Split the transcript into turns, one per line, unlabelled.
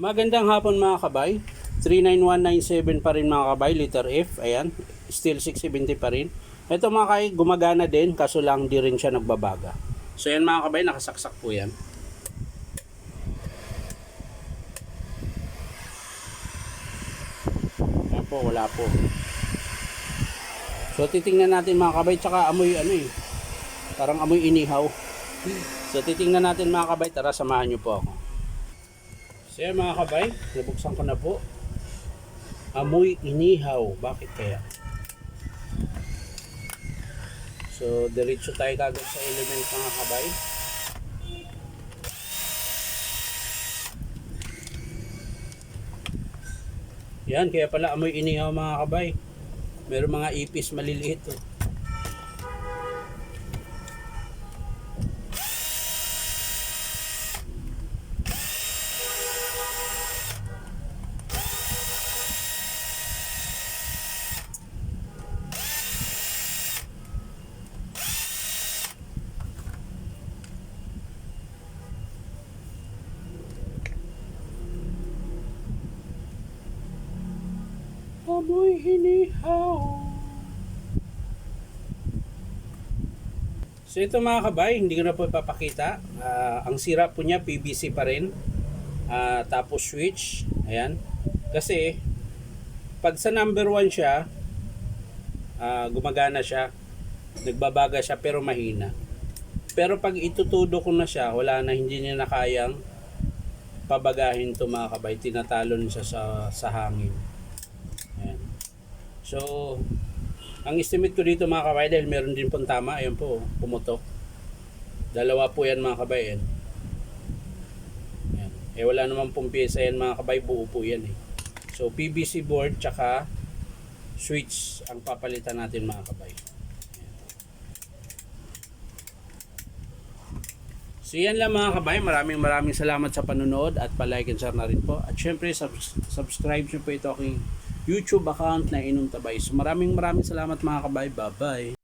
Magandang hapon mga kabay. 39197 pa rin mga kabay, letter F. Ayan, still 670 pa rin. Ito mga kabay, gumagana din kaso lang di rin siya nagbabaga. So yan mga kabay, nakasaksak po yan. Ayan po, wala po. So titingnan natin mga kabay, tsaka amoy parang amoy inihaw. So titingnan natin mga kabay, tara samahan nyo po ako. So yan mga kabay, nabuksan ko na po. Amoy inihaw, bakit kaya? So diretso tayo kagad sa element mga kabay. Yan, kaya pala amoy inihaw mga kabay. Meron mga ipis maliliit oh. Amoy inihaw. So ito mga kabay, hindi ko na po ipapakita. Ang sira po niya PVC pa rin. Tapos switch, ayan. Kasi pag sa number 1 siya, gumagana siya. Nagbabaga siya pero mahina. Pero pag itutudo ko na siya, wala na, hindi niya na kayang pabagahin to mga kabay. Tinatalon siya sa hangin. Ayan. So ang estimate ko dito mga kabay, dahil meron din pong tama, ayan po, pumutok. Dalawa po yan mga kabay. Ayan. Wala naman pong pyesa yan mga kabay, buo po yan eh. So PVC board tsaka switch ang papalitan natin mga kabay. So yan lang mga kabay, maraming salamat sa panonood at palike and share na rin po. At syempre subscribe nyo po ito aking YouTube account na Inom Tabay. So maraming salamat mga kabay, bye bye.